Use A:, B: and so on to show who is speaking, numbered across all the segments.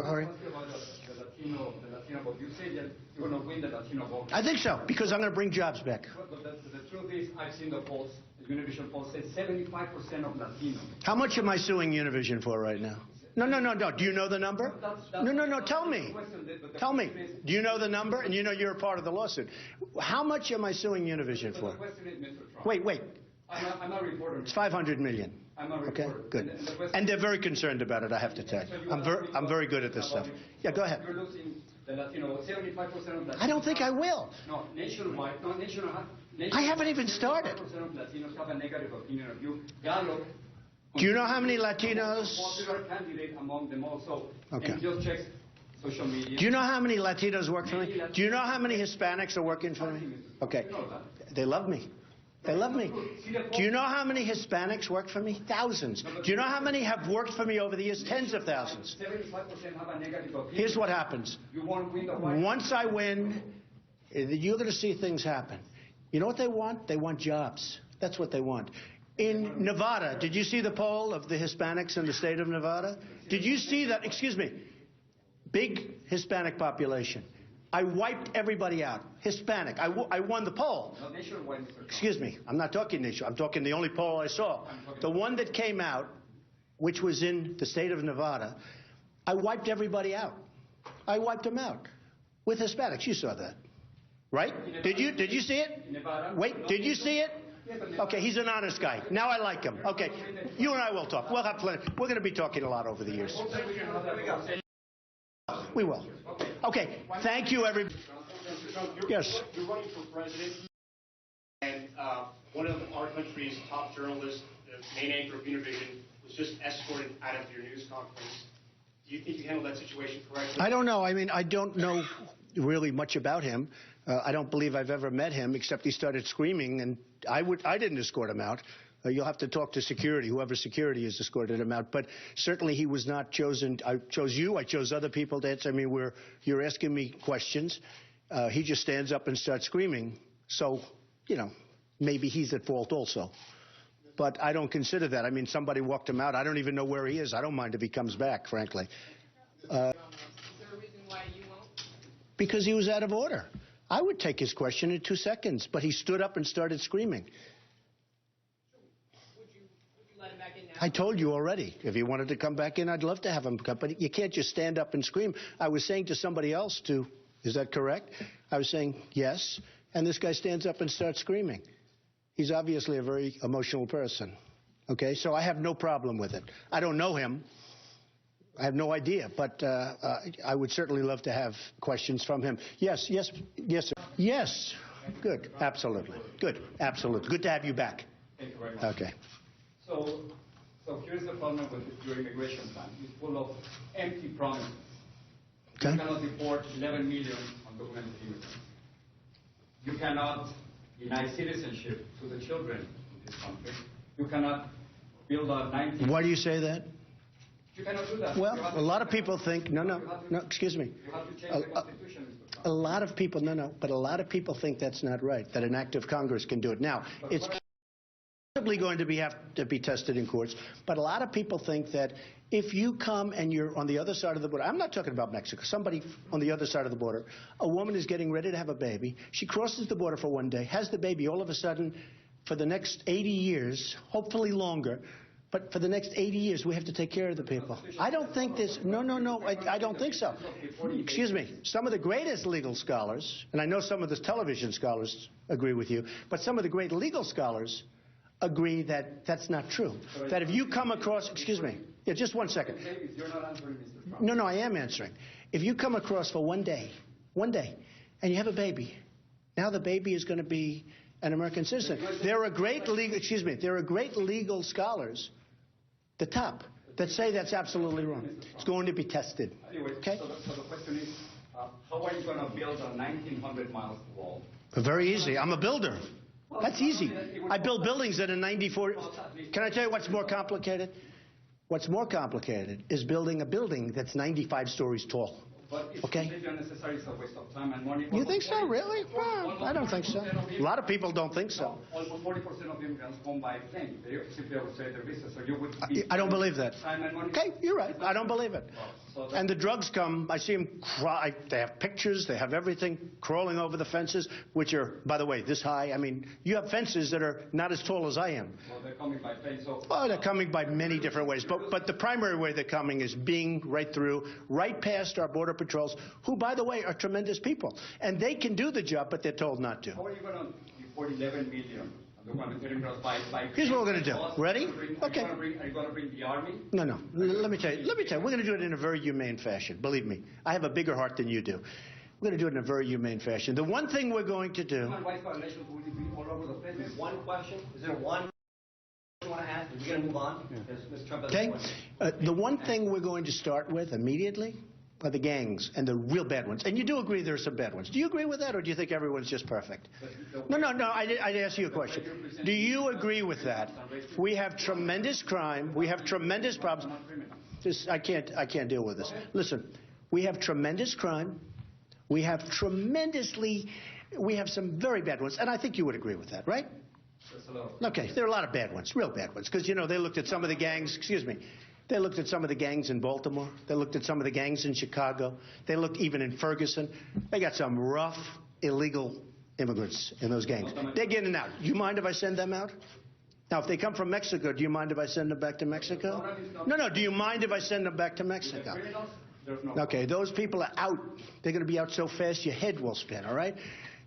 A: Jorge?
B: The Latino vote. You say that you're going to win the Latino vote.
A: I think so, because I'm going to bring jobs back.
B: But the truth is, I've seen the polls. The Univision poll says 75% of Latinos.
A: How much am I suing Univision for right now? No. Do you know the number? No. Tell me. Tell me. Do you know the number? And you know you're a part of the lawsuit. How much am I suing Univision for?
B: The question is, Mr. Trump.
A: Wait.
B: I'm a reporter.
A: It's $500 million.
B: I'm a reporter.
A: Okay, good. And they're very concerned about it, I have to tell you. I'm very good at this stuff. Yeah, go ahead.
B: You're losing the Latino, 75% of Latinos.
A: I don't think I will.
B: No, nationwide.
A: I haven't even started.
B: 75% of Latinos have a negative opinion of you.
A: Do you know how many Latinos?
B: Popular candidate among them also.
A: Okay.
B: And just checks social media.
A: Do you know how many Latinos work for me? Do you know how many Hispanics are working for me? Okay. They love me. They love me. Do you know how many Hispanics work for me? Thousands. Do you know how many have worked for me over the years? Tens of thousands.
B: 75% have a negative opinion.
A: Here's what happens.
B: You won't win the White House.
A: Once I win, you're going to see things happen. You know what they want? They want jobs. That's what they want. In Nevada, did you see the poll of the Hispanics in the state of Nevada? Did you see that? Excuse me. Big Hispanic population. I wiped everybody out. Hispanic. I won the poll. Excuse me. I'm not talking nation. I'm talking the only poll I saw. The one that came out, which was in the state of Nevada, I wiped everybody out. I wiped them out. With Hispanics. You saw that. Right? Did you see it? Wait, did you see it? Okay, he's an honest guy. Now I like him. Okay, you and I will talk. We'll have plenty. We're going to be talking a lot over the years. We will. Okay, thank you, everybody. Yes.
C: You're running for president, and one of our country's top journalists, the main anchor of Univision, was just escorted out of your news conference. Do you think you handled that situation correctly?
A: I don't know. I mean, I don't know really much about him. I don't believe I've ever met him, except he started screaming, and I didn't escort him out. You'll have to talk to security. Whoever security is escorted him out. But certainly he was not chosen. I chose you. I chose other people to answer me where you're asking me questions. He just stands up and starts screaming. So, you know, maybe he's at fault also. But I don't consider that. I mean, somebody walked him out. I don't even know where he is. I don't mind if he comes back, frankly.
D: Is there a reason why you won't?
A: Because he was out of order. I would take his question in 2 seconds, but he stood up and started screaming.
D: Would you let him back in now?
A: I told you already. If he wanted to come back in, I'd love to have him come. But you can't just stand up and scream. I was saying to somebody else, is that correct? I was saying yes, and this guy stands up and starts screaming. He's obviously a very emotional person. Okay, so I have no problem with it. I don't know him. I have no idea, but I would certainly love to have questions from him. Yes, sir. Yes. Good. Absolutely. Good. Absolutely. Good to have you back.
B: Thank you very much.
A: Okay.
B: So here's the problem with your immigration plan. It's full of empty promises.
A: Okay.
B: You cannot deport 11 million undocumented immigrants. You cannot deny citizenship to the children in this country. You cannot build a 19...
A: Why do you say that?
B: You cannot do that.
A: Well, a lot of people think, no, excuse me.
B: You have to change the Constitution, Mr. Trump.
A: A lot of people, but a lot of people think that's not right, that an act of Congress can do it. Now, it's possibly going to have to be tested in courts, but a lot of people think that if you come and you're on the other side of the border, I'm not talking about Mexico, somebody on the other side of the border, a woman is getting ready to have a baby, she crosses the border for one day, has the baby, all of a sudden, for the next 80 years, hopefully longer, but for the next 80 years, we have to take care of the people. I don't think this, no, I don't think so. Excuse me, some of the greatest legal scholars, and I know some of the television scholars agree with you, but some of the great legal scholars agree that that's not true. That if you come across, excuse me, yeah, just 1 second.
B: You're not answering, Mr. Trump.
A: No, I am answering. If you come across for one day, and you have a baby, now the baby is going to be an American citizen. There are great legal scholars, the top, that say that's absolutely wrong. It's going to be tested.
B: Anyway,
A: okay?
B: So the question is, how are you going to build a 1,900 miles wall?
A: Very easy. I'm a builder. That's easy. I build buildings that are 94. Can I tell you what's more complicated? What's more complicated is building a building that's 95 stories tall.
B: But it's completely unnecessary. It's a waste of time and money.
A: You think so, really? Well, I don't think so. A lot of people don't think so.
B: Almost 40% of immigrants come by plane. They simply outside their visa. So you would
A: I don't believe that.
B: Time and money.
A: Okay, you're right. I don't believe it. And the drugs come, I see them cry, they have pictures, they have everything crawling over the fences, which are, by the way, this high. I mean, you have fences that are not as tall as I am.
B: Well, they're coming by plane, so...
A: Oh, they're coming by many different ways. But the primary way they're coming is being right through, right past our Border Patrols, who, by the way, are tremendous people. And they can do the job, but they're told not to.
B: How are you going to report 11 million?
A: Here's what we're going to do. Ready? Okay.
B: Are you going to bring the army?
A: No. Let me tell you. We're going to do it in a very humane fashion. Believe me. I have a bigger heart than you do. We're going to do it in a very humane fashion. The one thing we're going to do...
E: Human rights violations will be all over the place. There's one question. Is there one you want to ask? Are we going to move on? Mr. Trump has a question. The
A: one thing we're going to start with immediately are the gangs, and the real bad ones. And you do agree there are some bad ones. Do you agree with that, or do you think everyone's just perfect? No. I'd ask you a question. Do you agree with that? We have tremendous crime. We have tremendous problems. I can't deal with this. Listen, we have tremendous crime. We have some very bad ones, and I think you would agree with that, right? Okay, there are a lot of bad ones, real bad ones, because, you know, they looked at some of the gangs, they looked at some of the gangs in Baltimore. They looked at some of the gangs in Chicago. They looked even in Ferguson. They got some rough, illegal immigrants in those gangs. They're getting out. Do you mind if I send them out? Now, if they come from Mexico, do you mind if I send them back to Mexico? No. Do you mind if I send them back to Mexico? Okay, those people are out. They're going to be out so fast your head will spin, all right?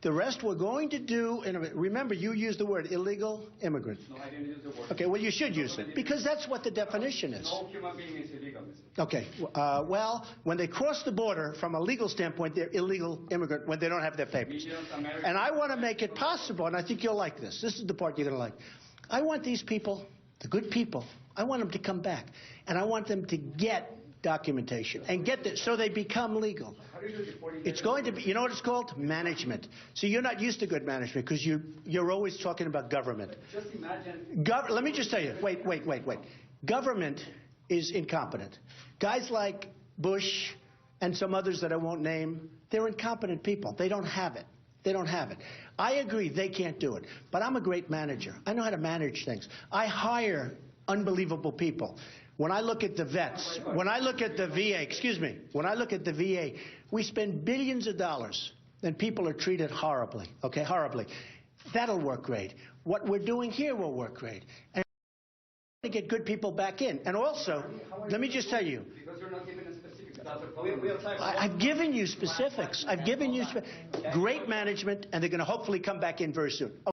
A: The rest we're going to do, remember, you used the word illegal immigrant.
B: No, I didn't use the word.
A: Okay, well, you should use it, because that's what the definition is.
B: No human being is illegal, Mr.
A: Okay, well, when they cross the border, from a legal standpoint, they're illegal immigrant when they don't have their papers. And I want to make it possible, and I think you'll like this. This is the part you're going to like. I want these people, the good people, I want them to come back, and I want them to get documentation and get this so they become legal. It's going to be, you know what it's called? Management. See, you're not used to good management because you're always talking about government.
B: Just imagine.
A: Let me just tell you. Wait. Government is incompetent. Guys like Bush and some others that I won't name, they're incompetent people. They don't have it. I agree they can't do it, but I'm a great manager. I know how to manage things. I hire unbelievable people. When I look at the vets, when I look at the VA, when I look at the VA, we spend billions of dollars and people are treated horribly, okay, horribly. That'll work great. What we're doing here will work great. And to get good people back in. And also, let me just tell you.
B: Because you're not giving us specifics.
A: I've given you specifics. Great management, and they're going to hopefully come back in very soon.